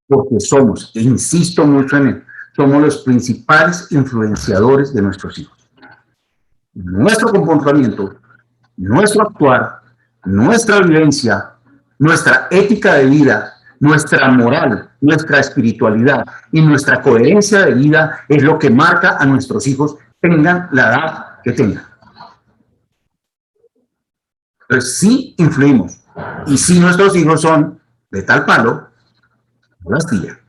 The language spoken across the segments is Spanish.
porque somos, e insisto mucho en él, somos los principales influenciadores de nuestros hijos. Nuestro comportamiento, nuestro actuar, nuestra vivencia, nuestra ética de vida, nuestra moral, nuestra espiritualidad y nuestra coherencia de vida es lo que marca a nuestros hijos, tengan la edad que tengan. Entonces sí influimos, y si nuestros hijos son de tal palo, la astilla.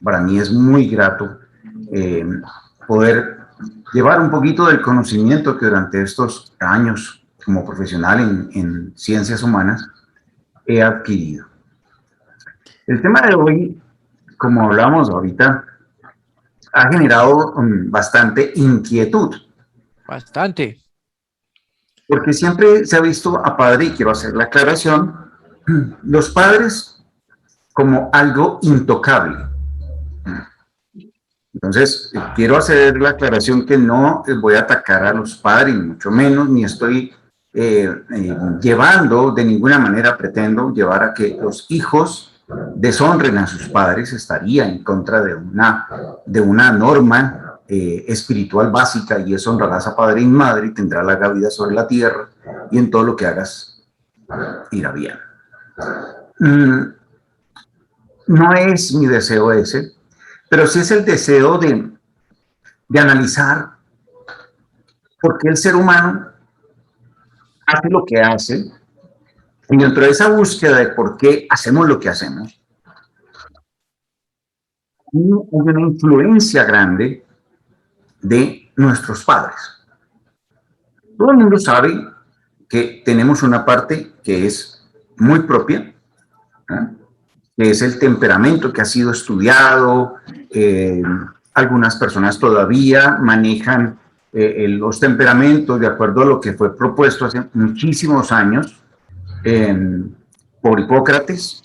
Para mí es muy grato poder llevar un poquito del conocimiento que durante estos años como profesional en ciencias humanas he adquirido. El tema de hoy, como hablamos ahorita, ha generado bastante inquietud. Bastante. Porque siempre se ha visto a padre, y quiero hacer la aclaración, los padres como algo intocable. Entonces, quiero hacer la aclaración que no voy a atacar a los padres, ni mucho menos, ni estoy llevando, de ninguna manera pretendo llevar a que los hijos deshonren a sus padres, estaría en contra de una norma espiritual básica, y es honrarás a padre y madre y tendrás larga vida sobre la tierra, y en todo lo que hagas irá bien. No es mi deseo ese, pero sí es el deseo de analizar por qué el ser humano hace lo que hace, y dentro de esa búsqueda de por qué hacemos lo que hacemos, hay una influencia grande de nuestros padres. Todo el mundo sabe que tenemos una parte que es muy propia, ¿no? Que es el temperamento que ha sido estudiado. Algunas personas todavía manejan los temperamentos de acuerdo a lo que fue propuesto hace muchísimos años por Hipócrates,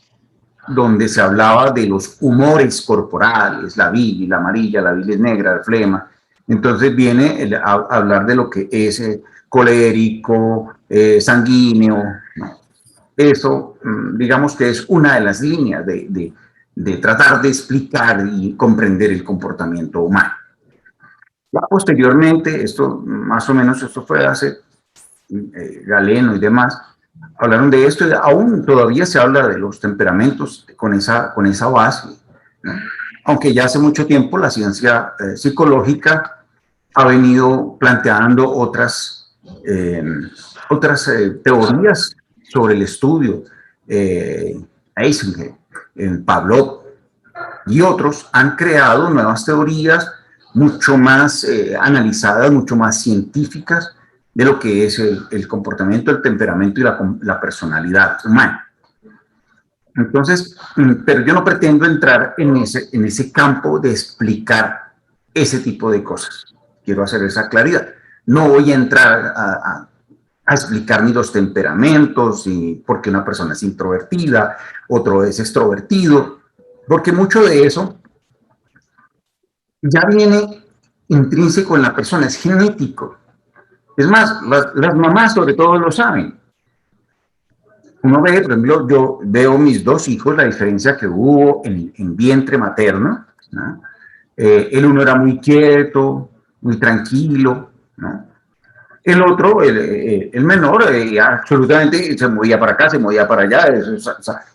donde se hablaba de los humores corporales, la bilis amarilla, la bilis negra, la flema. Entonces viene a hablar de lo que es colérico, sanguíneo, ¿no? Eso, digamos que es una de las líneas de tratar de explicar y comprender el comportamiento humano. Ya posteriormente, esto más o menos, esto fue hace Galeno y demás, hablaron de esto, y aún todavía se habla de los temperamentos con esa base, ¿no? Aunque ya hace mucho tiempo la ciencia psicológica ha venido planteando otras teorías sobre el estudio. Eisenberg, Pavlov y otros han creado nuevas teorías mucho más analizadas, mucho más científicas de lo que es el comportamiento, el temperamento y la personalidad humana. Entonces, pero yo no pretendo entrar en ese campo de explicar ese tipo de cosas. Quiero hacer esa claridad. No voy a entrar a explicar ni los temperamentos, y por qué una persona es introvertida, otro es extrovertido, porque mucho de eso ya viene intrínseco en la persona, es genético. Es más, las mamás sobre todo lo saben. Uno ve, por ejemplo, yo veo mis dos hijos, la diferencia que hubo en vientre materno, ¿no? El uno era muy quieto, muy tranquilo, ¿no? El otro, el menor, absolutamente se movía para acá, se movía para allá,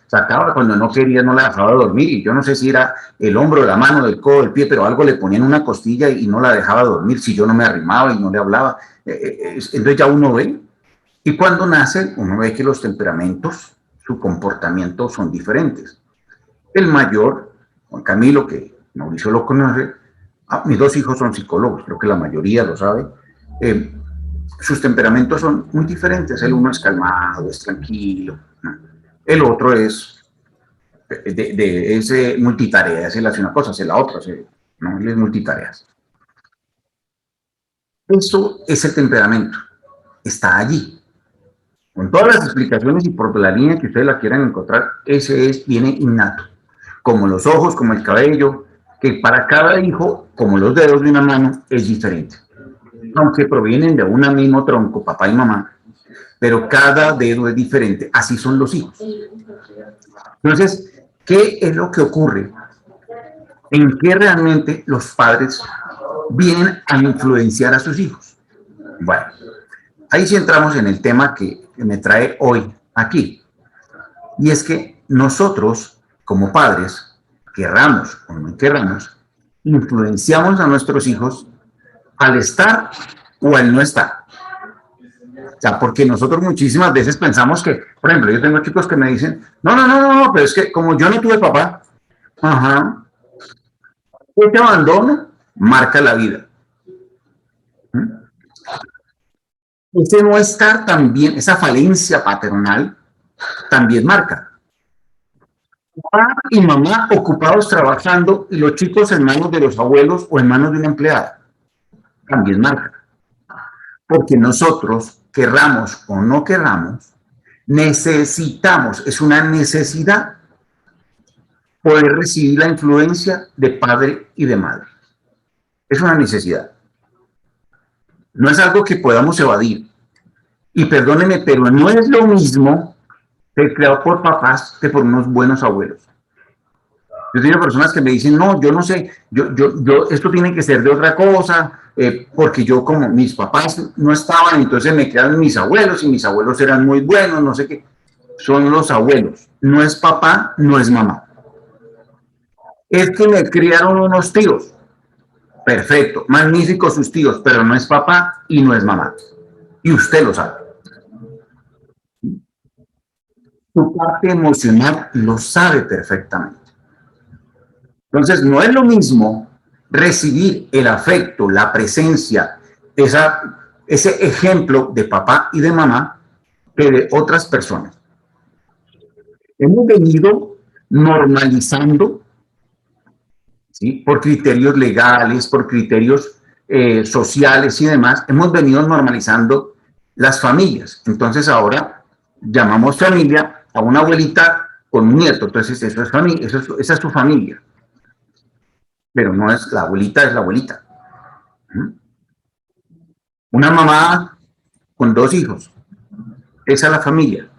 sacaba cuando no quería, no la dejaba dormir, y yo no sé si era el hombro, la mano, el codo, el pie, pero algo le ponían una costilla y no la dejaba dormir si yo no me arrimaba y no le hablaba. Entonces ya uno ve, y cuando nace, uno ve que los temperamentos, su comportamiento son diferentes. El mayor, Juan Camilo, que Mauricio lo conoce, mis dos hijos son psicólogos, creo que la mayoría lo sabe, sus temperamentos son muy diferentes. El uno es calmado, es tranquilo, ¿no? El otro es multitareas, él hace una cosa, hace la otra, ¿no? Él es multitareas. Eso es el temperamento, está allí. Con todas las explicaciones y por la línea que ustedes la quieran encontrar, viene innato. Como los ojos, como el cabello, que para cada hijo, como los dedos de una mano, es diferente. Aunque provienen de un mismo tronco, papá y mamá, pero cada dedo es diferente. Así son los hijos. Entonces, ¿qué es lo que ocurre? ¿En qué realmente los padres vienen a influenciar a sus hijos? Bueno, ahí sí entramos en el tema que me trae hoy aquí. Y es que nosotros, como padres, querramos o no querramos, influenciamos a nuestros hijos al estar o al no estar. O sea, porque nosotros muchísimas veces pensamos que, por ejemplo, yo tengo chicos que me dicen, no, pero es que como yo no tuve papá, ajá, este abandono marca la vida. Ese no estar también, esa falencia paternal, también marca. Papá y mamá ocupados trabajando y los chicos en manos de los abuelos o en manos de una empleada, también marca. Porque nosotros, querramos o no querramos, necesitamos, es una necesidad poder recibir la influencia de padre y de madre. Es una necesidad. No es algo que podamos evadir. Y perdónenme, pero no es lo mismo ser creado por papás que por unos buenos abuelos. Yo tengo personas que me dicen, no, yo no sé, esto tiene que ser de otra cosa, porque yo como mis papás no estaban, entonces me crearon mis abuelos y mis abuelos eran muy buenos, no sé qué. Son los abuelos, no es papá, no es mamá. Es que me criaron unos tíos, perfecto, magníficos sus tíos, pero no es papá y no es mamá. Y usted lo sabe. Su parte emocional lo sabe perfectamente. Entonces, no es lo mismo recibir el afecto, la presencia, ese ejemplo de papá y de mamá que de otras personas. Hemos venido normalizando, ¿sí? Por criterios legales, por criterios sociales y demás, hemos venido normalizando las familias. Entonces ahora llamamos familia a una abuelita con un nieto, entonces eso es familia, esa es su familia. Pero no es la abuelita, es la abuelita. Una mamá con 2 hijos, esa es la familia,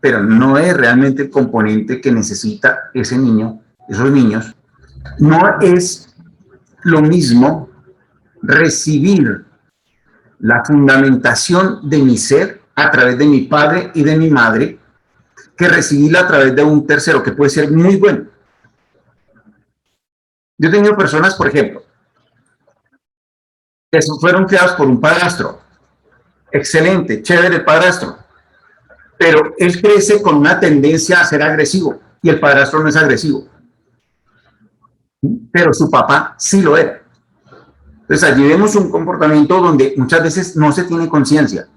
pero no es realmente el componente que necesita ese niño, esos niños. No es lo mismo recibir la fundamentación de mi ser a través de mi padre y de mi madre que recibirla a través de un tercero, que puede ser muy bueno. Yo he tenido personas, por ejemplo, que fueron criadas por un padrastro, excelente, chévere el padrastro, pero él crece con una tendencia a ser agresivo y el padrastro no es agresivo, pero su papá sí lo era. Entonces allí vemos un comportamiento donde muchas veces no se tiene conciencia,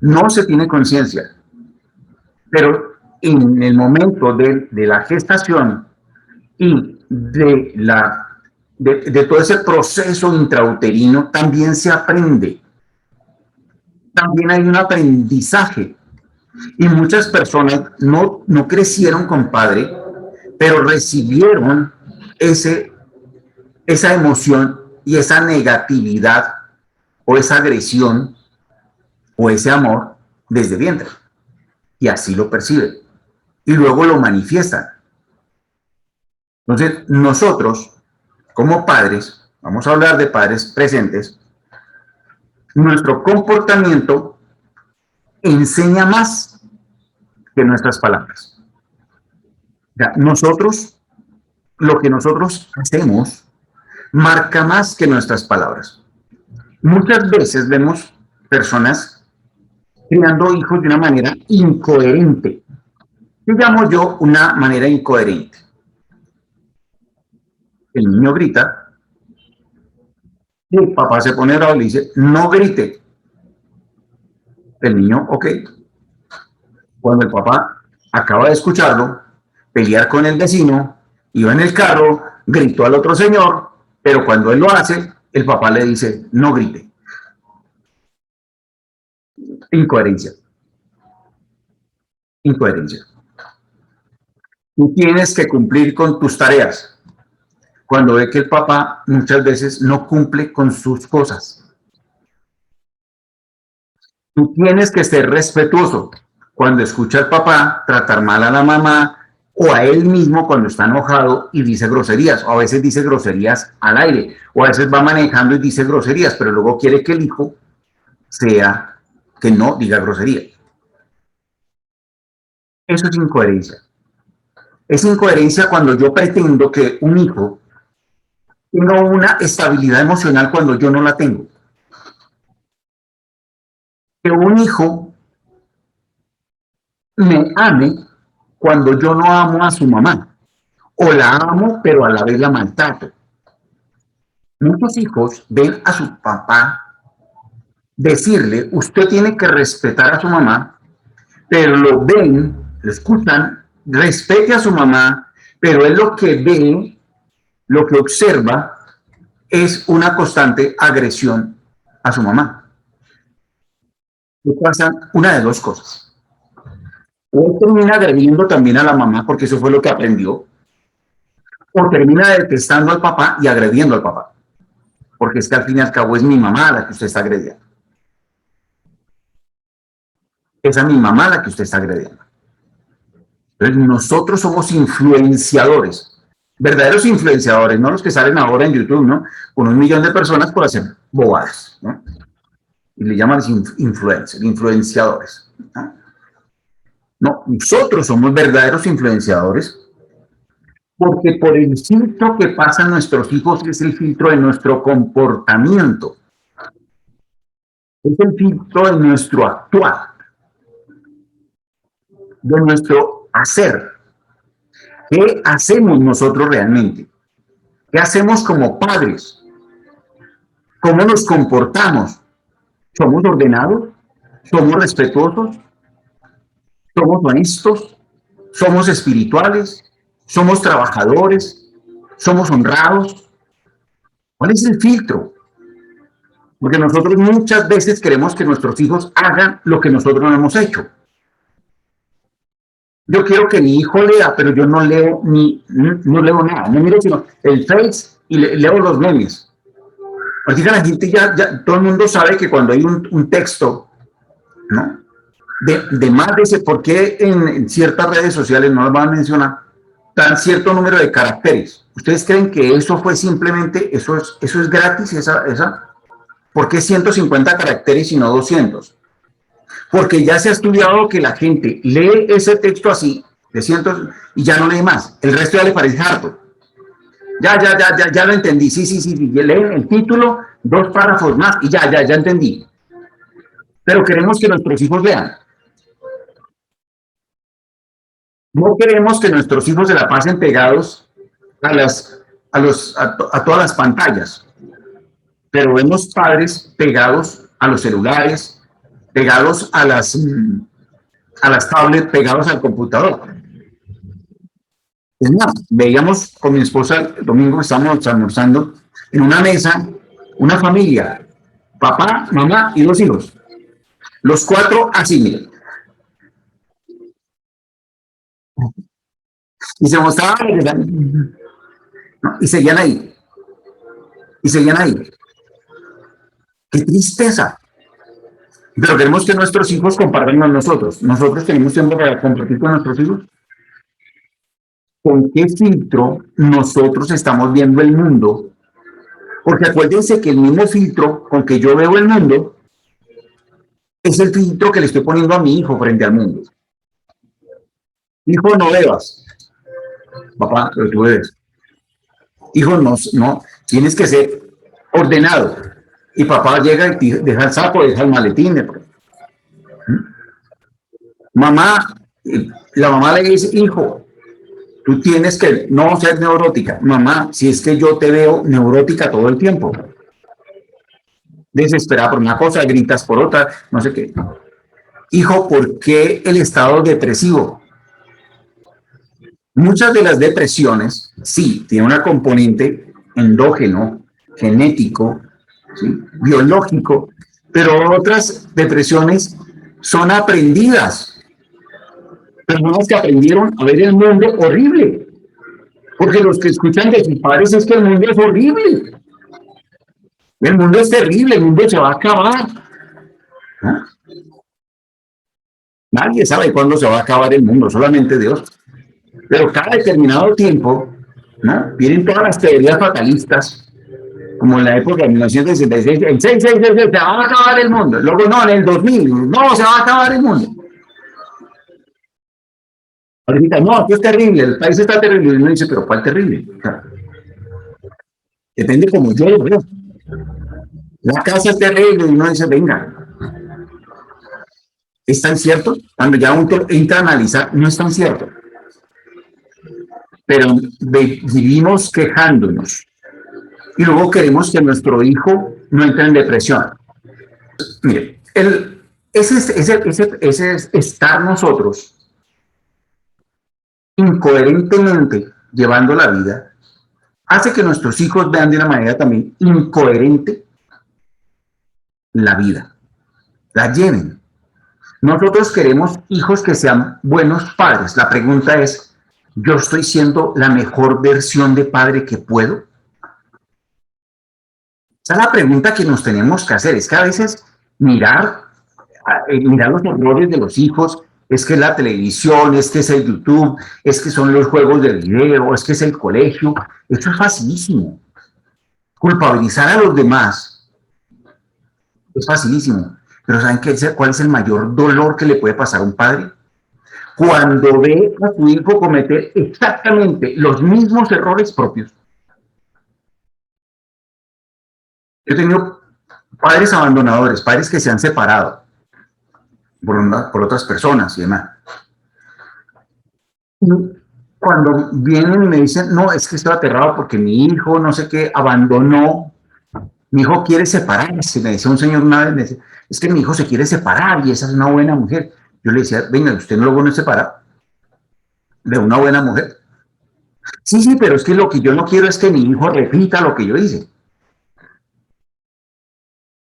no se tiene conciencia, pero en el momento de la gestación y de todo ese proceso intrauterino también se aprende, también hay un aprendizaje. Y muchas personas no crecieron con padre, pero recibieron esa emoción y esa negatividad o esa agresión o ese amor desde vientre. Y así lo perciben. Y luego lo manifiestan. Entonces, nosotros, como padres, vamos a hablar de padres presentes, nuestro comportamiento enseña más que nuestras palabras. O sea, lo que nosotros hacemos marca más que nuestras palabras. Muchas veces vemos personas criando hijos de una manera incoherente. ¿Qué llamo yo una manera incoherente? El niño grita y el papá se pone bravo y le dice, no grite. El niño, ok. Cuando el papá acaba de escucharlo, pelear con el vecino, iba en el carro, gritó al otro señor, pero cuando él lo hace, el papá le dice, no grite. Incoherencia. Incoherencia. Tú tienes que cumplir con tus tareas. Cuando ve que el papá muchas veces no cumple con sus cosas. Tú tienes que ser respetuoso. Cuando escucha al papá tratar mal a la mamá o a él mismo cuando está enojado y dice groserías, o a veces dice groserías al aire, o a veces va manejando y dice groserías, pero luego quiere que el hijo sea que no diga groserías. Eso es incoherencia. Es incoherencia cuando yo pretendo que un hijo tenga una estabilidad emocional cuando yo no la tengo. Que un hijo me ame cuando yo no amo a su mamá. O la amo, pero a la vez la maltrato. Muchos hijos ven a su papá decirle, usted tiene que respetar a su mamá, pero lo ven, lo escuchan, respete a su mamá, pero él lo que ve, lo que observa, es una constante agresión a su mamá. Y pasa una de dos cosas. O termina agrediendo también a la mamá, porque eso fue lo que aprendió, o termina detestando al papá y agrediendo al papá, porque es que al fin y al cabo es mi mamá la que usted está agrediendo. Es a mi mamá la que usted está agrediendo. Entonces, nosotros somos influenciadores, verdaderos influenciadores, no los que salen ahora en YouTube, ¿no? Con 1 millón de personas por hacer bobadas, ¿no? Y le llaman influencers, influenciadores, ¿no? No, nosotros somos verdaderos influenciadores porque por el filtro que pasan nuestros hijos es el filtro de nuestro comportamiento, es el filtro de nuestro actuar, de nuestro hacer. ¿Qué hacemos nosotros realmente? ¿Qué hacemos como padres? ¿Cómo nos comportamos? ¿Somos ordenados? ¿Somos respetuosos? ¿Somos honestos? ¿Somos espirituales? ¿Somos trabajadores? ¿Somos honrados? ¿Cuál es el filtro? Porque nosotros muchas veces queremos que nuestros hijos hagan lo que nosotros no hemos hecho. Yo quiero que mi hijo lea, pero yo no leo no leo nada, no miro sino el Face y leo los memes. Ahorita la gente todo el mundo sabe que cuando hay un texto, ¿no? De más de ese, ¿por qué en ciertas redes sociales, no lo van a mencionar, dan cierto número de caracteres? ¿Ustedes creen que eso fue simplemente, eso es gratis, ¿por qué 150 caracteres y no 200? Porque ya se ha estudiado que la gente lee ese texto así, de cientos, y ya no lee más. El resto ya le parece harto. Ya lo entendí. Sí. Leen el título, 2 párrafos más, y ya entendí. Pero queremos que nuestros hijos lean. No queremos que nuestros hijos se la pasen pegados a todas las pantallas, pero vemos padres pegados a los celulares, pegados a las tablets, pegados al computador. Es más, veíamos con mi esposa el domingo que estábamos almorzando en una mesa, una familia, papá, mamá y 2 hijos. Los 4 así, miren. Y se mostraban y seguían ahí. Y seguían ahí. ¡Qué tristeza! Pero queremos que nuestros hijos compartan con nosotros. Nosotros tenemos tiempo para compartir con nuestros hijos. ¿Con qué filtro nosotros estamos viendo el mundo? Porque acuérdense que el mismo filtro con que yo veo el mundo es el filtro que le estoy poniendo a mi hijo frente al mundo. Hijo, no bebas. Papá, pero tú bebes. Hijo, no, tienes que ser ordenado. Y papá llega y deja el saco, deja el maletín. Mamá, la mamá le dice, hijo, tú tienes que no ser neurótica. Mamá, si es que yo te veo neurótica todo el tiempo. Desesperada por una cosa, gritas por otra, no sé qué. Hijo, ¿por qué el estado depresivo? Muchas de las depresiones, sí, tienen una componente endógeno, genético, ¿sí? Biológico, pero otras depresiones son aprendidas. Personas que aprendieron a ver el mundo horrible, porque los que escuchan de sus padres es que el mundo es horrible. El mundo es terrible, el mundo se va a acabar. ¿No? Nadie sabe cuándo se va a acabar el mundo, solamente Dios. Pero cada determinado tiempo, ¿no? Vienen todas las teorías fatalistas, como en la época de 1966, en 666 se va a acabar el mundo. Luego, no, en el 2000, no, se va a acabar el mundo. Ahorita, no, esto es terrible, el país está terrible. Y uno dice, pero ¿cuál terrible? O sea, depende como yo lo veo. La casa es terrible y uno dice, venga, ¿es tan cierto? Cuando ya uno entra a analizar, no es tan cierto. Pero vivimos quejándonos y luego queremos que nuestro hijo no entre en depresión. Mire, ese es estar nosotros incoherentemente llevando la vida, hace que nuestros hijos vean de una manera también incoherente la vida, la lleven. Nosotros queremos hijos que sean buenos padres. La pregunta es, ¿yo estoy siendo la mejor versión de padre que puedo? Esa es la pregunta que nos tenemos que hacer. Es que a veces mirar los errores de los hijos, es que es la televisión, es que es el YouTube, es que son los juegos de video, es que es el colegio. Esto es facilísimo. Culpabilizar a los demás es facilísimo. Pero ¿saben cuál es el mayor dolor que le puede pasar a un padre? Cuando ve a su hijo cometer exactamente los mismos errores propios. Yo he tenido padres abandonadores, padres que se han separado por otras personas y demás. Y cuando vienen y me dicen, no, es que estoy aterrado porque mi hijo, no sé qué, abandonó, mi hijo quiere separarse, me decía un señor una vez, me decía, es que mi hijo se quiere separar y esa es una buena mujer. Yo le decía, venga, ¿usted no lo pone separar de una buena mujer? Sí, sí, pero es que lo que yo no quiero es que mi hijo repita lo que yo hice.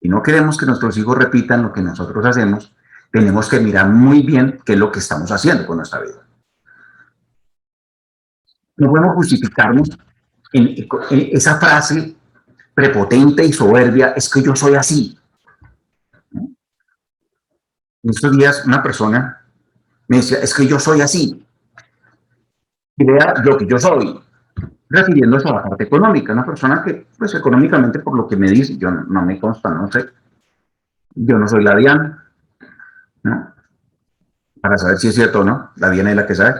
Y no queremos que nuestros hijos repitan lo que nosotros hacemos, tenemos que mirar muy bien qué es lo que estamos haciendo con nuestra vida. No podemos justificarnos en esa frase prepotente y soberbia, es que yo soy así. En estos días una persona me decía, es que yo soy así. Y vea lo que yo soy, refiriéndose a la parte económica. Una persona que, pues económicamente, por lo que me dice, yo no me consta, no sé, yo no soy la Diana, ¿no? Para saber si es cierto o no, la Diana es la que sabe.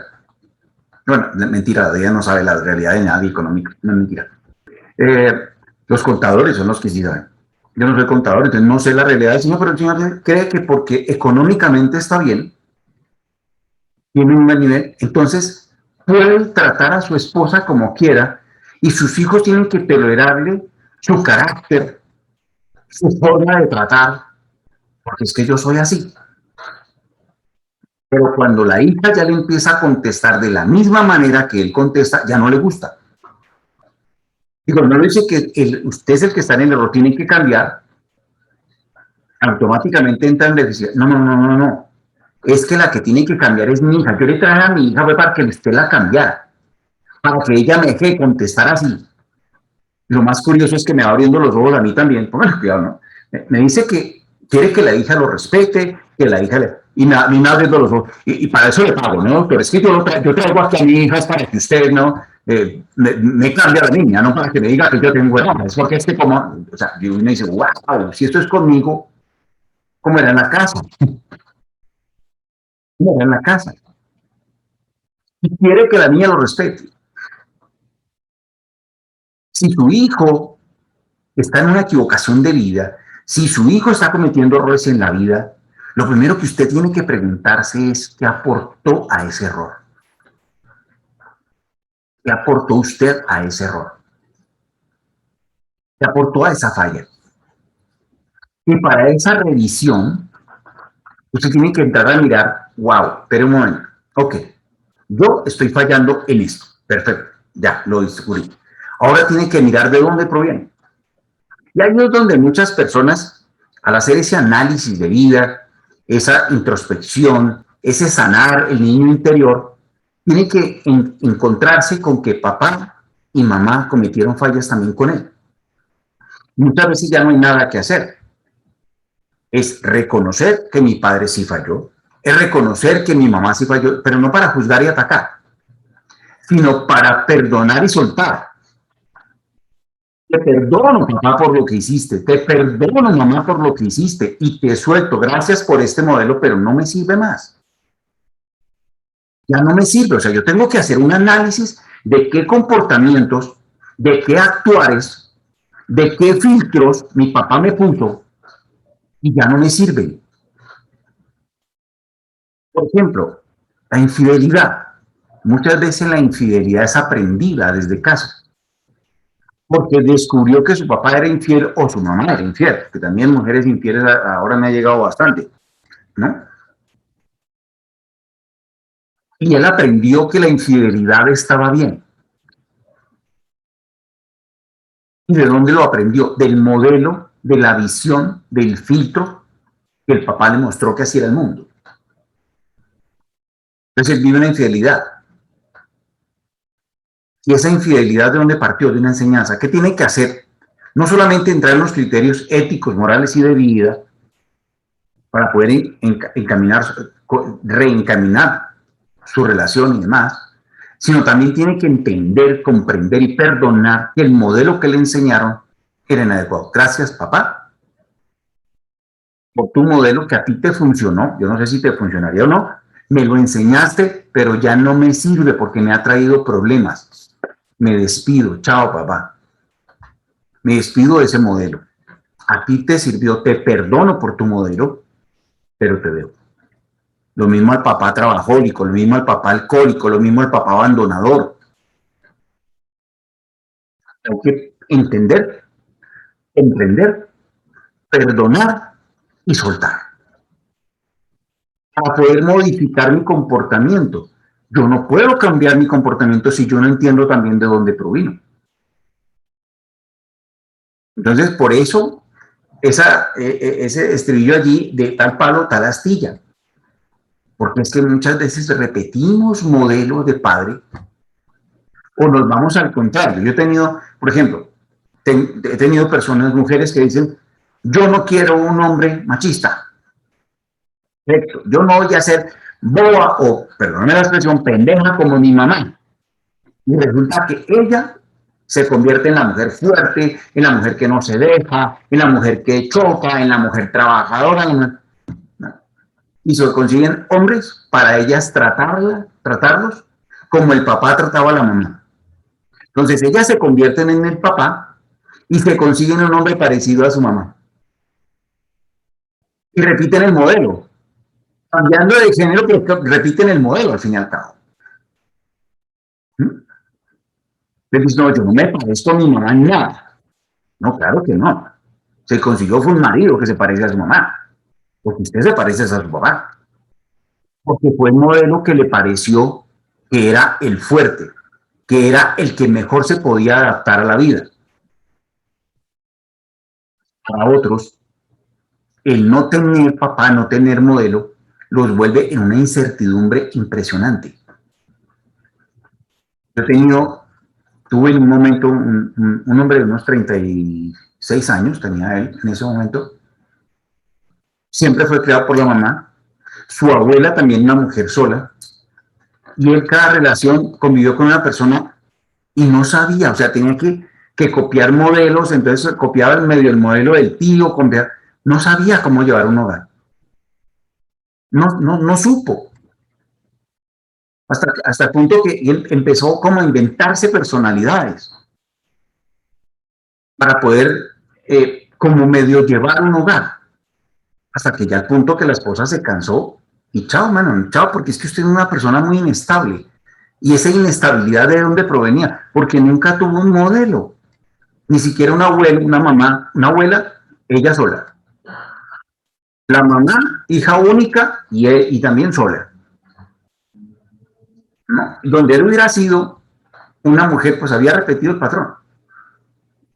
Bueno, mentira, la Diana no sabe la realidad de nadie económica, no es mentira. Eh, los contadores son los que sí saben. Yo no soy contador, entonces no sé la realidad del señor, pero el señor cree que porque económicamente está bien, tiene un buen nivel, entonces puede tratar a su esposa como quiera y sus hijos tienen que tolerarle su carácter, su forma de tratar, porque es que yo soy así. Pero cuando la hija ya le empieza a contestar de la misma manera que él contesta, ya no le gusta. Digo, no le dice que usted es el que está en el error, tiene que cambiar, automáticamente entra en decisión. No, no, no, no, no. Es que la que tiene que cambiar es mi hija. Yo le traje a mi hija fue para que usted la cambiara, para que ella me deje de contestar así. Lo más curioso es que me va abriendo los ojos a mí también. Póngale cuidado, ¿no? Me dice que quiere que la hija lo respete, que la hija le... Y me abriendo los ojos. Y para eso le pago, ¿no, doctor? Es que yo traigo aquí a mi hija es para que usted, ¿no? Me cambie a la niña, no para que me diga que yo tengo error. Es porque es que como... O sea, y uno dice, wow, si esto es conmigo, ¿cómo era en la casa? ¿Cómo era en la casa? Y quiere que la niña lo respete. Si su hijo está en una equivocación de vida, si su hijo está cometiendo errores en la vida, lo primero que usted tiene que preguntarse es qué aportó a ese error. ¿Qué aportó usted a ese error? ¿Qué aportó a esa falla? Y para esa revisión, usted tiene que entrar a mirar, wow, espere un momento, ok, yo estoy fallando en esto, perfecto, ya lo descubrí. Ahora tiene que mirar de dónde proviene. Y ahí es donde muchas personas, al hacer ese análisis de vida, esa introspección, ese sanar el niño interior, tiene que encontrarse con que papá y mamá cometieron fallas también con él. Muchas veces ya no hay nada que hacer. Es reconocer que mi padre sí falló, es reconocer que mi mamá sí falló, pero no para juzgar y atacar, sino para perdonar y soltar. Te perdono, papá, por lo que hiciste. Te perdono, mamá, por lo que hiciste. Y te suelto. Gracias por este modelo, pero no me sirve más. Ya no me sirve. O sea, yo tengo que hacer un análisis de qué comportamientos, de qué actuares, de qué filtros mi papá me puso y ya no me sirven. Por ejemplo, la infidelidad. Muchas veces la infidelidad es aprendida desde casa, porque descubrió que su papá era infiel o su mamá era infiel, que también mujeres infieles ahora me ha llegado bastante, ¿no? Y él aprendió que la infidelidad estaba bien. ¿Y de dónde lo aprendió? Del modelo, de la visión, del filtro que el papá le mostró que así era el mundo. Entonces él vive una infidelidad. Y esa infidelidad, ¿de dónde partió? De una enseñanza. ¿Qué tiene que hacer? No solamente entrar en los criterios éticos, morales y de vida para poder encaminar, reencaminar su relación y demás, sino también tiene que entender, comprender y perdonar que el modelo que le enseñaron era inadecuado. Gracias, papá, por tu modelo que a ti te funcionó. Yo no sé si te funcionaría o no. Me lo enseñaste, pero ya no me sirve porque me ha traído problemas. Me despido. Chao, papá. Me despido de ese modelo. A ti te sirvió, te perdono por tu modelo, pero te veo. Lo mismo al papá trabajólico, lo mismo al papá alcohólico, lo mismo al papá abandonador. Hay que entender, emprender, perdonar y soltar para poder modificar mi comportamiento. Yo no puedo cambiar mi comportamiento si yo no entiendo también de dónde provino. Entonces, por eso, ese estribillo allí de tal palo, tal astilla. Porque es que muchas veces repetimos modelos de padre o nos vamos al contrario. Yo he tenido, por ejemplo, he tenido personas, mujeres que dicen, yo no quiero un hombre machista. Perfecto. Yo no voy a ser boba o, perdóname la expresión, pendeja como mi mamá. Y resulta que ella se convierte en la mujer fuerte, en la mujer que no se deja, en la mujer que choca, en la mujer trabajadora. Y se consiguen hombres para ellas tratarlos como el papá trataba a la mamá. Entonces ellas se convierten en el papá y se consiguen un hombre parecido a su mamá. Y repiten el modelo. Cambiando de género, pero repiten el modelo al fin y al cabo. Le dices, no, yo no me parezco a mi mamá en nada. No, claro que no. Se consiguió fue un marido que se parece a su mamá. Porque usted se parece a su papá. Porque fue el modelo que le pareció que era el fuerte, que era el que mejor se podía adaptar a la vida. Para otros, el no tener papá, no tener modelo, los vuelve en una incertidumbre impresionante. Yo tuve en un momento un hombre de unos 36 años, tenía él en ese momento, siempre fue criado por la mamá, su abuela también una mujer sola, y él cada relación convivió con una persona y no sabía, o sea, tenía que copiar modelos, entonces copiaba medio el modelo del tío, no sabía cómo llevar un hogar, no supo, hasta el punto que él empezó como a inventarse personalidades para poder como medio llevar un hogar, hasta que ya al punto que la esposa se cansó y chao, mano, chao, porque es que usted es una persona muy inestable. Y esa inestabilidad, ¿de dónde provenía? Porque nunca tuvo un modelo, ni siquiera una abuela, una mamá, una abuela, ella sola. La mamá, hija única y también sola. ¿No? Donde él hubiera sido una mujer, pues había repetido el patrón.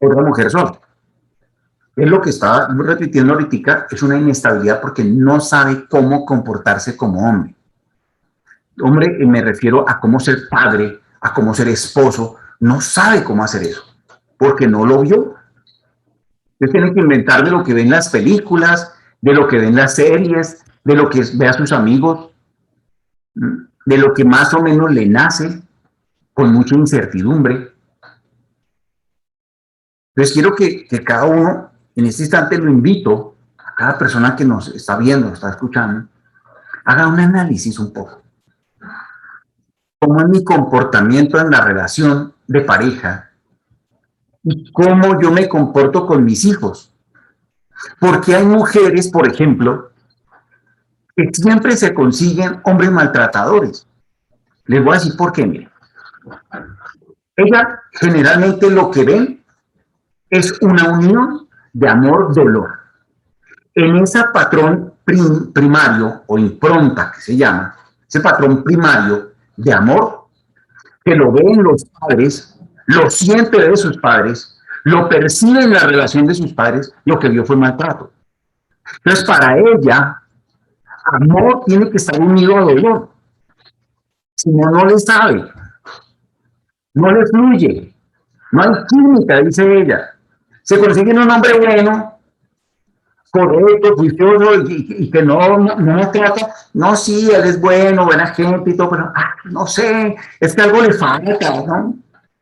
Otra mujer sola. Es lo que estaba repitiendo ahorita, es una inestabilidad porque no sabe cómo comportarse como hombre. Hombre, me refiero a cómo ser padre, a cómo ser esposo, no sabe cómo hacer eso, porque no lo vio. Usted tiene que inventar de lo que ven las películas, de lo que ven las series, de lo que ve a sus amigos, de lo que más o menos le nace, con mucha incertidumbre. Entonces quiero que cada uno, en este instante lo invito, a cada persona que nos está viendo, está escuchando, haga un análisis un poco. ¿Cómo es mi comportamiento en la relación de pareja? ¿Y cómo yo me comporto con mis hijos? Porque hay mujeres, por ejemplo, que siempre se consiguen hombres maltratadores. Les voy a decir por qué, miren. Ellas generalmente lo que ven es una unión de amor-dolor. En ese patrón primario o impronta que se llama, ese patrón primario de amor, que lo ven los padres, lo siente de sus padres, lo percibe en la relación de sus padres, lo que vio fue maltrato. Entonces, para ella, amor tiene que estar unido a dolor. Si no, no le sabe, no le fluye, no hay química, dice ella. Se consigue un hombre bueno, correcto, juicioso y que no me trata. No, sí, él es bueno, buena gente y todo, pero no sé, es que algo le falta, ¿no?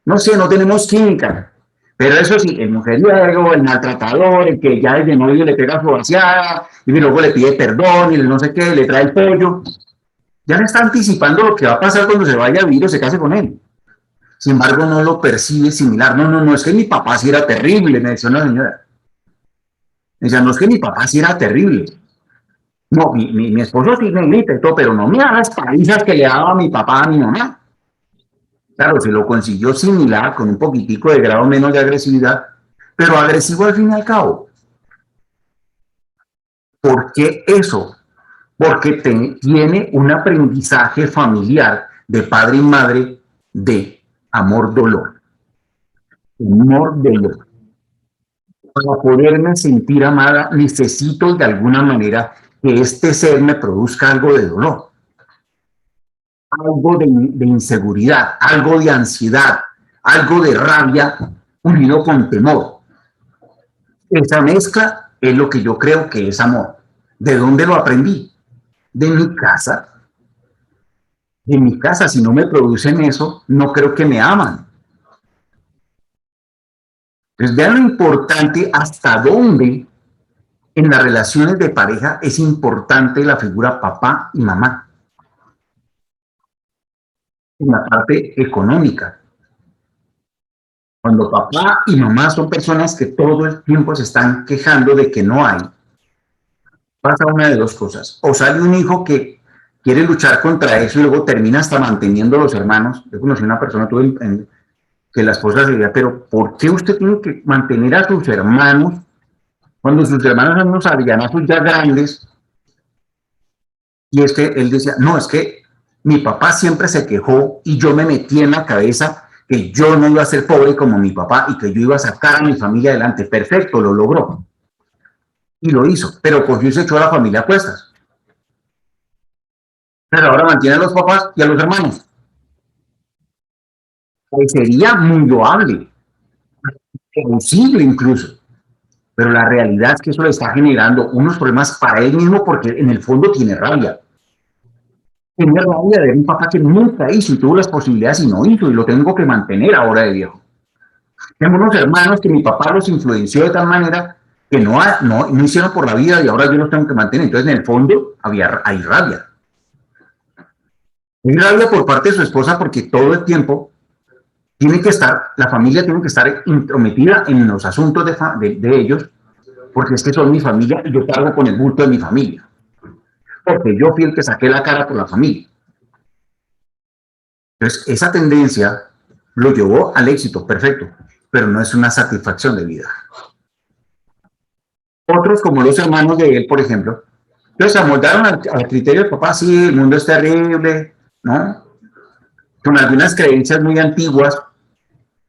No sé, no tenemos química. Pero eso sí, el mujeriego, el maltratador, el que ya desde novio le pega su vaciada y luego le pide perdón y no sé qué, le trae el pollo, ya le está anticipando lo que va a pasar cuando se vaya a vivir o se case con él. Sin embargo, no lo percibe similar. No, es que mi papá sí era terrible, me decía una señora. Me decía, no, es que mi papá sí era terrible. No, mi esposo sí me grita y todo, pero no me da las palizas que le daba a mi papá, a mi mamá. Claro, se lo consiguió similar, con un poquitico de grado menos de agresividad, pero agresivo al fin y al cabo. ¿Por qué eso? Porque tiene un aprendizaje familiar de padre y madre de amor-dolor. Amor-dolor. Para poderme sentir amada, necesito de alguna manera que este ser me produzca algo de dolor, algo de inseguridad, algo de ansiedad, algo de rabia unido con temor. Esa mezcla es lo que yo creo que es amor. ¿De dónde lo aprendí? De mi casa. De mi casa, si no me producen eso, no creo que me aman. Entonces vean lo importante hasta dónde en las relaciones de pareja es importante la figura papá y mamá. En la parte económica. Cuando papá y mamá son personas que todo el tiempo se están quejando de que no hay, pasa una de dos cosas. O sale un hijo que quiere luchar contra eso y luego termina hasta manteniendo a los hermanos. Yo conocí una persona que la esposa se decía, pero ¿por qué usted tiene que mantener a sus hermanos cuando sus hermanos son unos avillanazos ya grandes? Y es que él decía, no, es que mi papá siempre se quejó y yo me metí en la cabeza que yo no iba a ser pobre como mi papá y que yo iba a sacar a mi familia adelante. Perfecto, lo logró. Y lo hizo, pero cogió y se echó a la familia a cuestas. Pero ahora mantiene a los papás y a los hermanos. Pues sería muy loable, posible incluso. Pero la realidad es que eso le está generando unos problemas para él mismo porque en el fondo tiene rabia. Tiene rabia de un papá que nunca hizo y tuvo las posibilidades y no hizo y lo tengo que mantener ahora de viejo. Tengo unos hermanos que mi papá los influenció de tal manera que no hicieron por la vida y ahora yo los tengo que mantener. Entonces, en el fondo, hay rabia. Hay rabia por parte de su esposa porque todo el tiempo la familia tiene que estar intrometida en los asuntos de ellos, porque es que son mi familia y yo cargo con el bulto de mi familia. Porque yo fui el que saqué la cara por la familia. Entonces, esa tendencia lo llevó al éxito, perfecto, pero no es una satisfacción de vida. Otros, como los hermanos de él, por ejemplo, entonces se amoldaron al criterio del papá, sí, el mundo es terrible, ¿no? Con algunas creencias muy antiguas,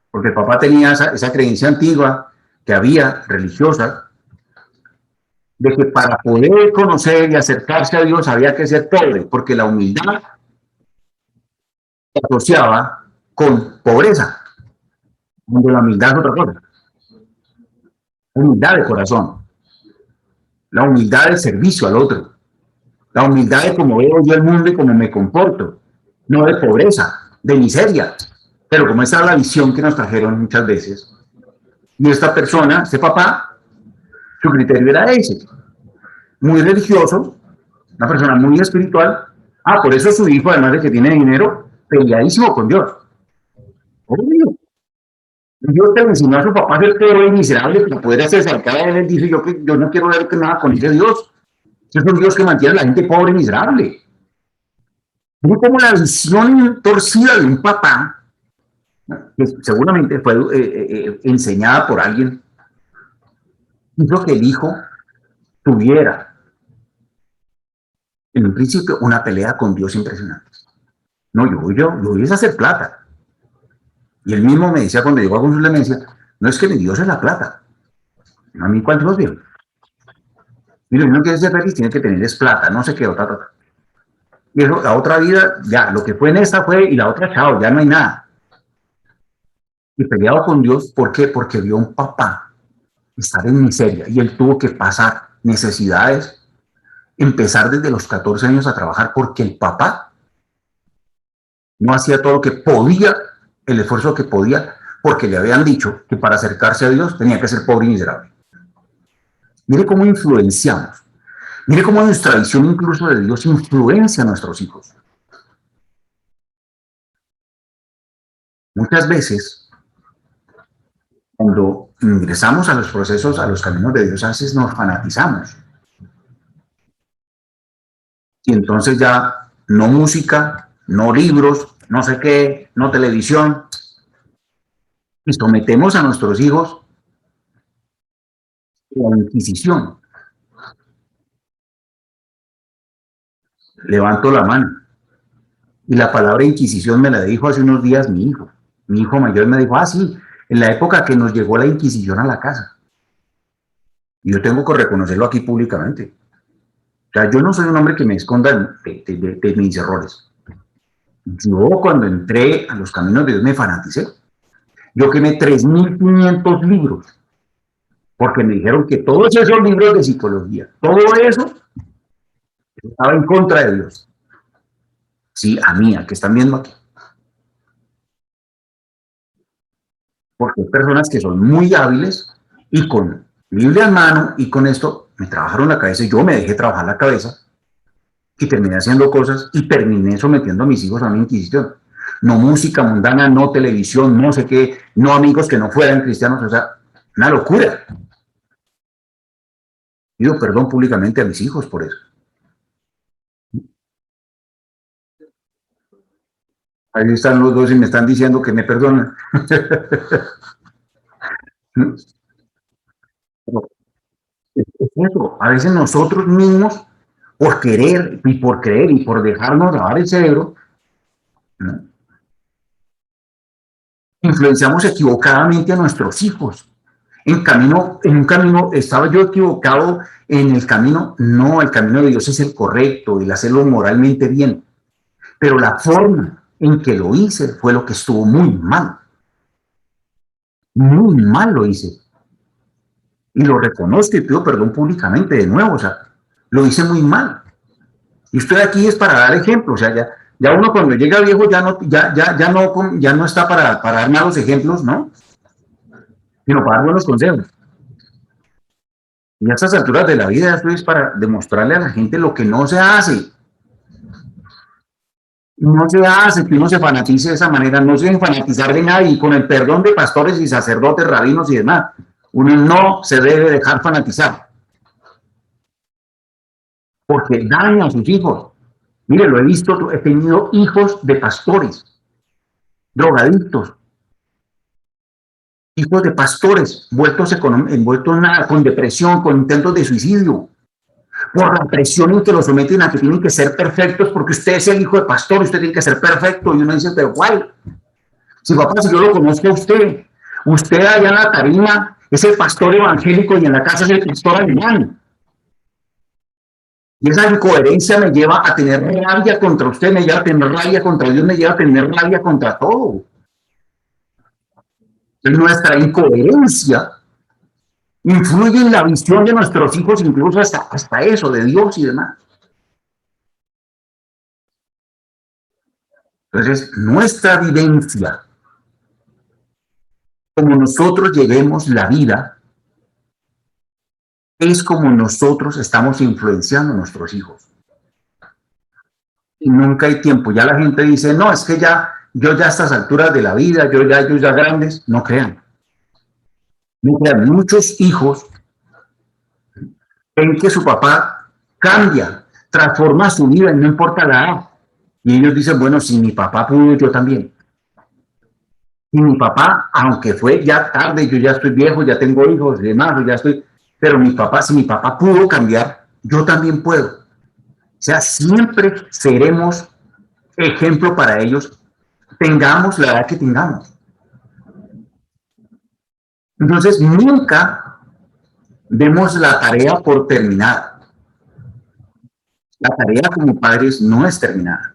porque el papá tenía esa creencia antigua que había, religiosa, de que para poder conocer y acercarse a Dios había que ser pobre, porque la humildad se asociaba con pobreza, donde la humildad es otra cosa, humildad de corazón, la humildad del servicio al otro. La humildad de cómo veo yo el mundo y cómo me comporto. No de pobreza, de miseria. Pero como esa es la visión que nos trajeron muchas veces. Y esta persona, este papá, su criterio era ese. Muy religioso, una persona muy espiritual. Ah, por eso su hijo, además de que tiene dinero, peleadísimo con Dios. Obvio. Dios te enseñó a su papá a ser pobre y miserable para poder hacerse al cara de él. Dice yo que yo no quiero ver nada con ese Dios. Ese es un Dios que mantiene a la gente pobre y miserable. Es como la visión torcida de un papá, que seguramente fue enseñada por alguien, hizo que el hijo tuviera en un principio una pelea con Dios impresionante. No, yo voy a hacer plata. Y él mismo me decía cuando llegó a consulta, me decía, no es que mi Dios es la plata. A mí, ¿cuántos vieron? Mire, si no quiere ser feliz, tiene que tener es plata, no sé qué, otra. Y eso, la otra vida, ya, lo que fue en esta fue, y la otra, chao, ya no hay nada. Y peleado con Dios, ¿por qué? Porque vio a un papá estar en miseria y él tuvo que pasar necesidades, empezar desde los 14 años a trabajar porque el papá no hacía todo lo que podía, el esfuerzo que podía, porque le habían dicho que para acercarse a Dios tenía que ser pobre y miserable. Mire cómo influenciamos. Mire cómo nuestra visión incluso de Dios influencia a nuestros hijos. Muchas veces, cuando ingresamos a los procesos, a los caminos de Dios, a veces nos fanatizamos. Y entonces ya no música, no libros, no sé qué, no televisión. Y sometemos a nuestros hijos a la Inquisición. Levanto la mano. Y la palabra Inquisición me la dijo hace unos días mi hijo. Mi hijo mayor me dijo, ah, sí, en la época que nos llegó la Inquisición a la casa. Y yo tengo que reconocerlo aquí públicamente. O sea, yo no soy un hombre que me esconda de mis errores. Yo cuando entré a los caminos de Dios me fanaticé. Yo quemé 3.500 libros, porque me dijeron que todos esos libros de psicología, todo eso estaba en contra de Dios. Sí, a mí, al que están viendo aquí. Porque hay personas que son muy hábiles y con Biblia en mano y con esto me trabajaron la cabeza y yo me dejé trabajar la cabeza y terminé haciendo cosas y terminé sometiendo a mis hijos a una inquisición. No música mundana, no televisión, no sé qué, no amigos que no fueran cristianos, o sea, una locura. Pido perdón públicamente a mis hijos por eso. Ahí están los dos y me están diciendo que me perdonan. Es eso. A veces nosotros mismos, por querer y por creer y por dejarnos lavar el cerebro, ¿no?, influenciamos equivocadamente a nuestros hijos. En un camino, estaba yo equivocado en el camino, no, el camino de Dios es el correcto, el hacerlo moralmente bien, pero la forma en que lo hice fue lo que estuvo muy mal lo hice, y lo reconozco y pido perdón públicamente de nuevo, o sea, lo hice muy mal, y estoy aquí es para dar ejemplo, o sea, ya uno cuando llega viejo ya no está para dar malos ejemplos, ¿no?, sino para dar buenos consejos. Y a estas alturas de la vida esto es para demostrarle a la gente lo que no se hace. No se hace que uno se fanatice de esa manera, no se debe fanatizar de nadie, y con el perdón de pastores y sacerdotes, rabinos y demás, uno no se debe dejar fanatizar, porque daña a sus hijos. Mire, lo he visto, he tenido hijos de pastores, drogadictos, hijos de pastores, envueltos con depresión, con intentos de suicidio, por la presión en que los someten a que tienen que ser perfectos, porque usted es el hijo de pastor, usted tiene que ser perfecto, y uno dice, pero ¿cuál? Si papá, si yo lo conozco a usted allá en la tarima es el pastor evangélico y en la casa es el pastor alemán. Y esa incoherencia me lleva a tener rabia contra usted, me lleva a tener rabia contra Dios, me lleva a tener rabia contra todo. Entonces nuestra incoherencia influye en la visión de nuestros hijos, incluso hasta eso, de Dios y demás. Entonces, nuestra vivencia, como nosotros llevemos la vida, es como nosotros estamos influenciando a nuestros hijos. Y nunca hay tiempo. Ya la gente dice, no, es que ya, yo ya a estas alturas de la vida, ellos ya grandes, no crean. No crean. Muchos hijos ven que su papá cambia, transforma su vida y no importa la edad. Y ellos dicen, bueno, si mi papá pudo, yo también. Y mi papá, aunque fue ya tarde, yo ya estoy viejo, ya tengo hijos y demás, ya estoy, pero mi papá, si mi papá pudo cambiar, yo también puedo. O sea, siempre seremos ejemplo para ellos, tengamos la edad que tengamos. Entonces, nunca demos la tarea por terminada. La tarea como padres no es terminada.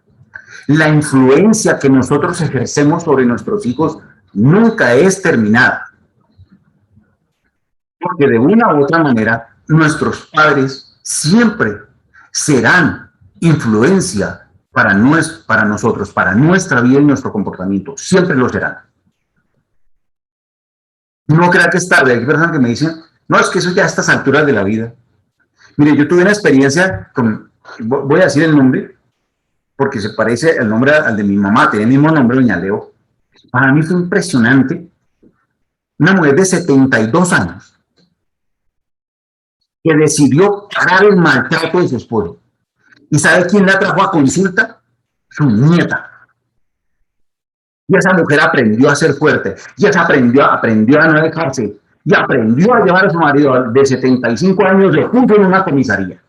La influencia que nosotros ejercemos sobre nuestros hijos nunca es terminada. Porque de una u otra manera, nuestros padres siempre serán influencia para nosotros, para nuestra vida y nuestro comportamiento. Siempre lo serán. No crea que es tarde. Hay personas que me dicen, no, es que eso ya a estas alturas de la vida. Mire, yo tuve una experiencia con, voy a decir el nombre, porque se parece el nombre al de mi mamá, tiene el mismo nombre, doña Leo. Para mí fue impresionante. Una mujer de 72 años que decidió parar el maltrato de su esposo. ¿Y sabe quién la trajo a consulta? Su nieta. Y esa mujer aprendió a ser fuerte, y esa aprendió a no dejarse, y aprendió a llevar a su marido de 75 años, le puso en una comisaría.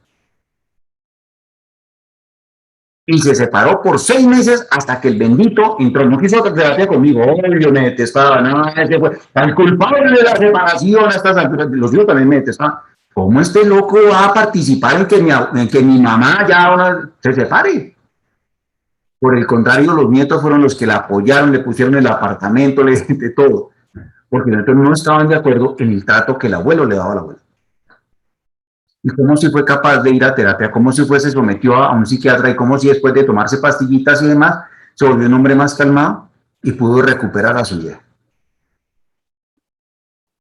Y se separó por 6 meses hasta que el bendito entró. No quiso terapia conmigo. Yo me detestaba. No, ese fue el culpable de la separación. A estas alturas, los hijos también me detestaban. ¿Cómo este loco va a participar en que mi mamá ya se separe? Por el contrario, los nietos fueron los que la apoyaron, le pusieron el apartamento, de todo. Porque los nietos no estaban de acuerdo en el trato que el abuelo le daba al abuelo. Y cómo si fue capaz de ir a terapia, cómo si se sometió a un psiquiatra y cómo si después de tomarse pastillitas y demás, se volvió un hombre más calmado y pudo recuperar a su hija.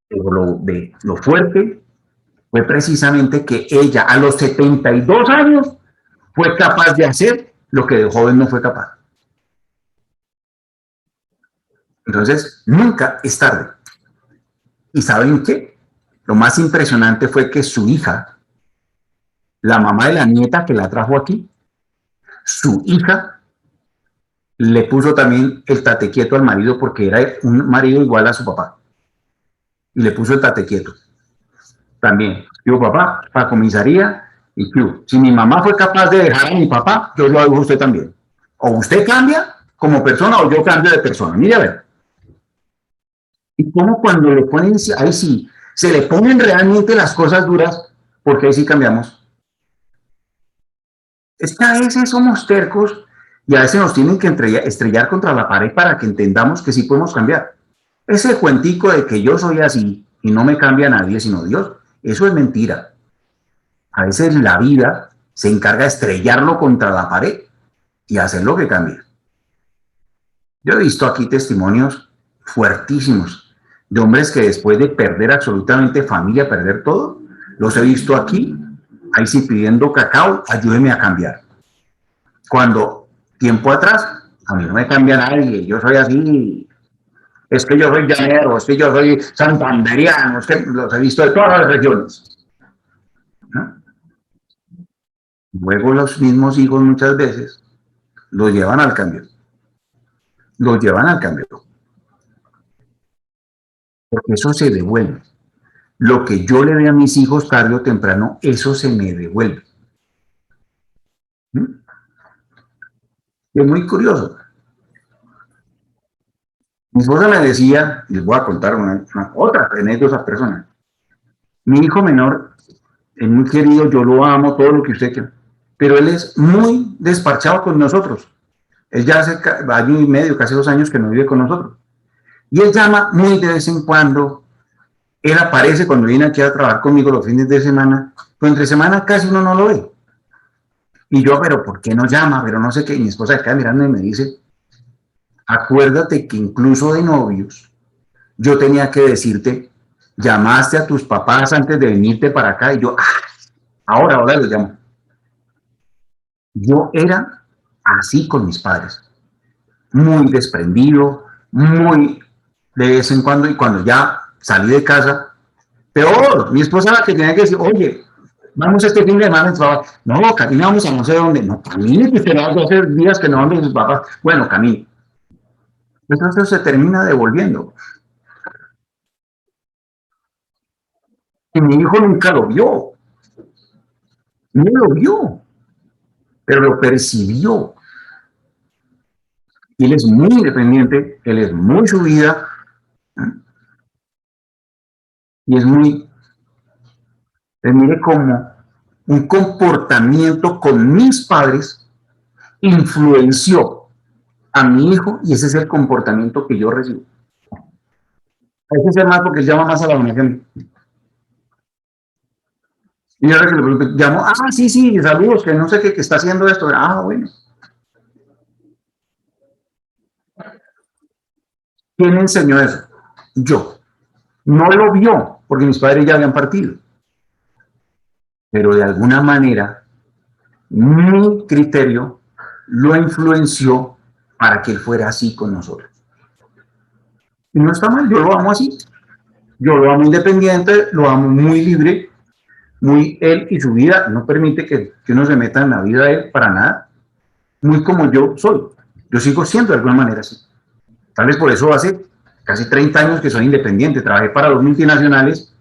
Pero lo fuerte fue precisamente que ella a los 72 años fue capaz de hacer lo que de joven no fue capaz. Entonces, nunca es tarde. ¿Y saben qué? Lo más impresionante fue que su hija, la mamá de la nieta que la trajo aquí, su hija le puso también el tate quieto al marido porque era un marido igual a su papá. Y le puso el tate quieto. También, digo, papá, para comisaría, y yo, si mi mamá fue capaz de dejar a mi papá, yo lo hago a usted también. O usted cambia como persona o yo cambio de persona. Mire a ver. Y como cuando le ponen, ahí sí, se le ponen realmente las cosas duras, porque ahí sí cambiamos. Es que a veces somos tercos y a veces nos tienen que estrellar contra la pared para que entendamos que sí podemos cambiar. Ese cuentico de que yo soy así y no me cambia nadie sino Dios, eso es mentira. A veces la vida se encarga de estrellarlo contra la pared y hacerlo que cambie. Yo he visto aquí testimonios fuertísimos de hombres que después de perder absolutamente familia, perder todo, los he visto aquí, ahí sí pidiendo cacao, ayúdeme a cambiar. Cuando tiempo atrás, a mí no me cambia nadie, yo soy así, es que yo soy llanero, es que yo soy santanderiano, es que los he visto de todas las regiones. ¿No? Luego los mismos hijos muchas veces los llevan al cambio. Los llevan al cambio. Porque eso se devuelve. Lo que yo le dé a mis hijos tarde o temprano, eso se me devuelve. ¿Mm? Es muy curioso. Mi esposa me decía, les voy a contar otra anécdota personal. Mi hijo menor es muy querido, yo lo amo, todo lo que usted quiera, pero él es muy despachado con nosotros. Él ya hace año y medio, casi 2 años que no vive con nosotros. Y él llama muy de vez en cuando. Él aparece cuando viene aquí a trabajar conmigo los fines de semana, pero entre semana casi uno no lo ve. Y yo, pero ¿por qué no llama? Pero no sé qué. Y mi esposa acá mirando y me dice, acuérdate que incluso de novios, yo tenía que decirte, llamaste a tus papás antes de venirte para acá, y yo, ahora los llamo. Yo era así con mis padres, muy desprendido, muy de vez en cuando, y cuando ya salí de casa, peor, mi esposa era la que tenía que decir, oye, vamos este fin de semana, no, camine, vamos a no sé dónde, no, camine, que usted no hace días que no van de sus papás, bueno, camine. Entonces se termina devolviendo. Y mi hijo nunca lo vio, no lo vio, pero lo percibió. Y él es muy independiente, él es muy su vida, ¿eh? Y es muy, mire cómo un comportamiento con mis padres influenció a mi hijo y ese es el comportamiento que yo recibo. Hay que ser más porque él llama más a la donación. Y ahora que le pregunto, llamo, sí, saludos, que no sé qué, que está haciendo esto. Bueno. ¿Quién enseñó eso? Yo. No lo vio, porque mis padres ya habían partido. Pero de alguna manera, mi criterio lo influenció para que él fuera así con nosotros. Y no está mal, yo lo amo así. Yo lo amo independiente, lo amo muy libre, muy él y su vida. No permite que uno se meta en la vida de él para nada. Muy como yo soy. Yo sigo siendo de alguna manera así. Tal vez por eso hace casi 30 años que soy independiente. Trabajé para 2 multinacionales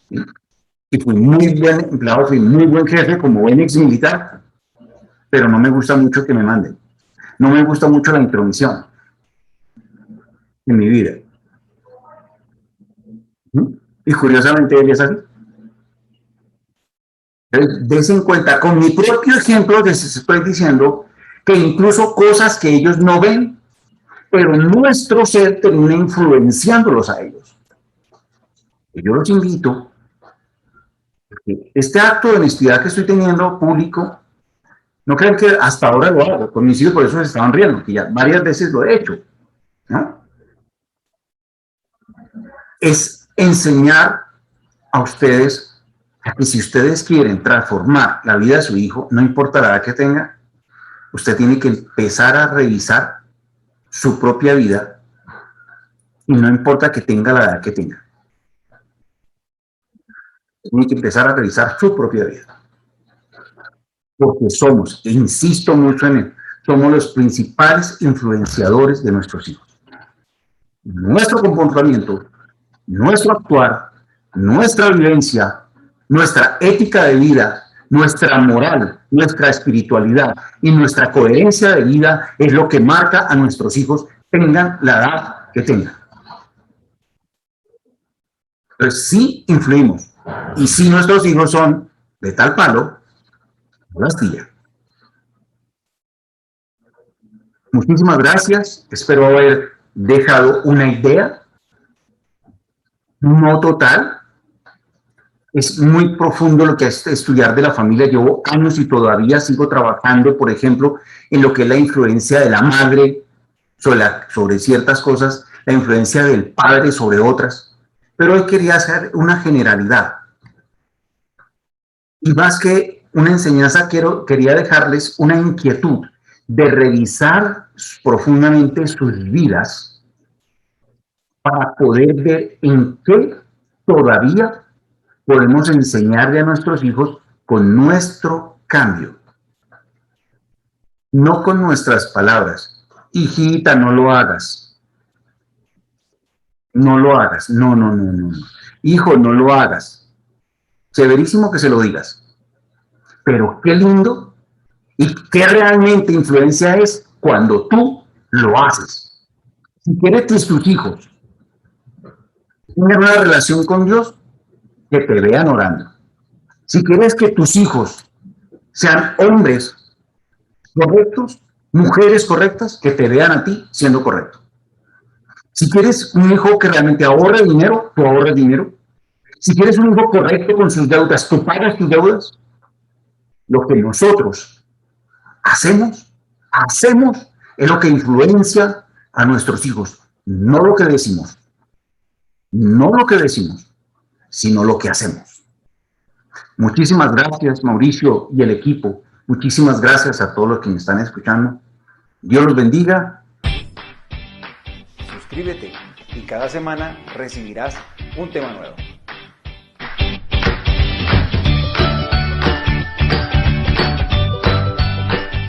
y fui muy buen empleado, fui muy buen jefe como buen ex militar, pero no me gusta mucho que me manden. No me gusta mucho la intromisión en mi vida. Y curiosamente él es así. Des en cuenta, con mi propio ejemplo les estoy diciendo que incluso cosas que ellos no ven, pero nuestro ser termina influenciándolos a ellos. Y yo los invito, este acto de honestidad que estoy teniendo público, no crean que hasta ahora lo hago, con mis hijos por eso se estaban riendo, que ya varias veces lo he hecho, ¿no? Es enseñar a ustedes que si ustedes quieren transformar la vida de su hijo, no importa la edad que tenga, usted tiene que empezar a revisar su propia vida y no importa que tenga la edad que tenga. Tiene que empezar a revisar su propia vida. Porque somos, e insisto mucho en él, somos los principales influenciadores de nuestros hijos. Nuestro comportamiento, nuestro actuar, nuestra vivencia, nuestra ética de vida, nuestra moral, nuestra espiritualidad y nuestra coherencia de vida es lo que marca a nuestros hijos, tengan la edad que tengan. Entonces sí influimos. Y si nuestros hijos son de tal palo, la astilla. Muchísimas gracias. Espero haber dejado una idea, no total. Es muy profundo lo que es estudiar de la familia. Llevo años y todavía sigo trabajando, por ejemplo, en lo que es la influencia de la madre sobre ciertas cosas, la influencia del padre sobre otras. Pero hoy quería hacer una generalidad. Y más que una enseñanza, quería dejarles una inquietud de revisar profundamente sus vidas para poder ver en qué todavía podemos enseñarle a nuestros hijos con nuestro cambio, no con nuestras palabras. Hijita, no lo hagas. No lo hagas. No. Hijo, no lo hagas. Severísimo que se lo digas. Pero qué lindo y qué realmente influencia es cuando tú lo haces. Si quieres que tus hijos tengan una relación con Dios, que te vean orando. Si quieres que tus hijos sean hombres correctos, mujeres correctas, que te vean a ti siendo correcto. Si quieres un hijo que realmente ahorre dinero, tú ahorres dinero. Si quieres un hijo correcto con sus deudas, tú pagas tus deudas. Lo que nosotros hacemos es lo que influencia a nuestros hijos no lo que decimos, no lo que decimos, sino lo que hacemos. Muchísimas gracias, Mauricio y el equipo. Muchísimas gracias a todos los que me están escuchando. Dios los bendiga. Suscríbete y cada semana recibirás un tema nuevo.